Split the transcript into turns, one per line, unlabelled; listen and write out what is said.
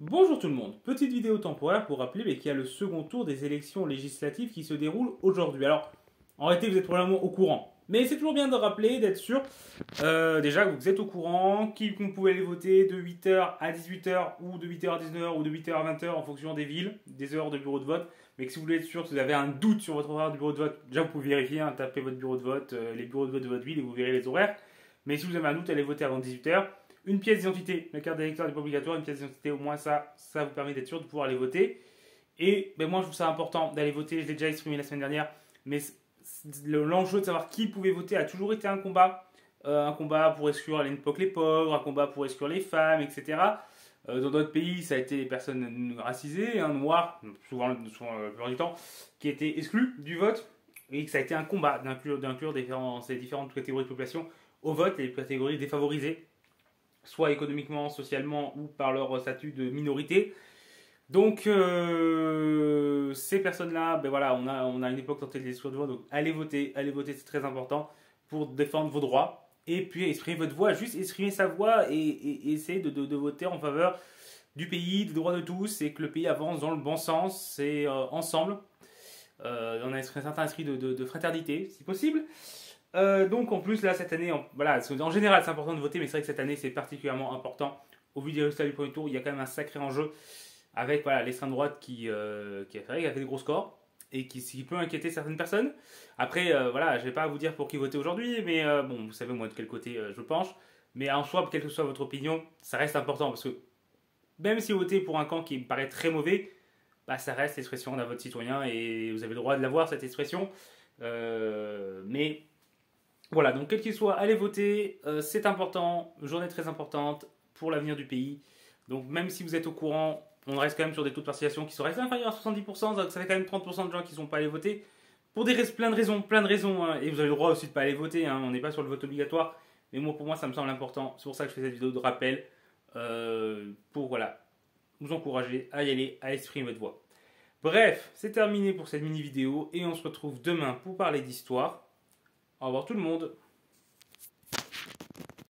Bonjour tout le monde, petite vidéo temporaire pour rappeler qu'il y a le second tour des élections législatives qui se déroulent aujourd'hui. Alors, en réalité, vous êtes probablement au courant, mais c'est toujours bien de rappeler, d'être sûr déjà que vous êtes au courant, qu'on pouvait aller voter de 8h à 18h ou de 8h à 19h ou de 8h à 20h en fonction des villes, des heures de bureau de vote. Mais que si vous voulez être sûr, si vous avez un doute sur votre horaire du bureau de vote, déjà vous pouvez vérifier, tapez votre bureau de vote, les bureaux de vote de votre ville et vous verrez les horaires. Mais si vous avez un doute, allez voter avant 18h. Une pièce d'identité, la carte d'électeur n'est pas obligatoire, une pièce d'identité, au moins ça vous permet d'être sûr de pouvoir aller voter. Et moi je trouve ça important d'aller voter, je l'ai déjà exprimé la semaine dernière, mais l'enjeu de savoir qui pouvait voter a toujours été un combat. Un combat pour exclure à l'époque les pauvres, un combat pour exclure les femmes, etc. Dans d'autres pays, ça a été les personnes racisées, noires, souvent la plupart du temps, qui étaient exclues du vote, et que ça a été un combat d'inclure ces différentes catégories de population au vote, les catégories défavorisées, soit économiquement, socialement ou par leur statut de minorité. Donc ces personnes-là, voilà, on a une époque tentée de les exclure du vote, donc allez voter, c'est très important pour défendre vos droits. Et puis exprimer votre voix, juste exprimer sa voix et essayer de voter en faveur du pays, des droits de tous, et que le pays avance dans le bon sens, c'est ensemble. On a un certain esprit de fraternité, si possible. Donc en plus là cette année, voilà, en général c'est important de voter, mais c'est vrai que cette année c'est particulièrement important. Au vu des résultats du premier tour, il y a quand même un sacré enjeu avec l'extrême droite qui a fait des gros scores et qui peut inquiéter certaines personnes. Après, voilà, je ne vais pas vous dire pour qui voter aujourd'hui, mais bon, vous savez moi de quel côté je penche. Mais en soi, quelle que soit votre opinion, ça reste important parce que même si vous votez pour un camp qui me paraît très mauvais, ça reste l'expression d'un vote citoyen et vous avez le droit de l'avoir cette expression. Mais voilà, donc quel qu'il soit, allez voter, c'est important, une journée très importante pour l'avenir du pays. Donc même si vous êtes au courant, on reste quand même sur des taux de participation qui sont restés inférieurs à 70%, donc ça fait quand même 30% de gens qui ne sont pas allés voter. Pour plein de raisons, et vous avez le droit aussi de ne pas aller voter, on n'est pas sur le vote obligatoire, mais pour moi ça me semble important, c'est pour ça que je fais cette vidéo de rappel, pour voilà, vous encourager à y aller, à exprimer votre voix. Bref, c'est terminé pour cette mini vidéo, et on se retrouve demain pour parler d'histoire. Au revoir tout le monde.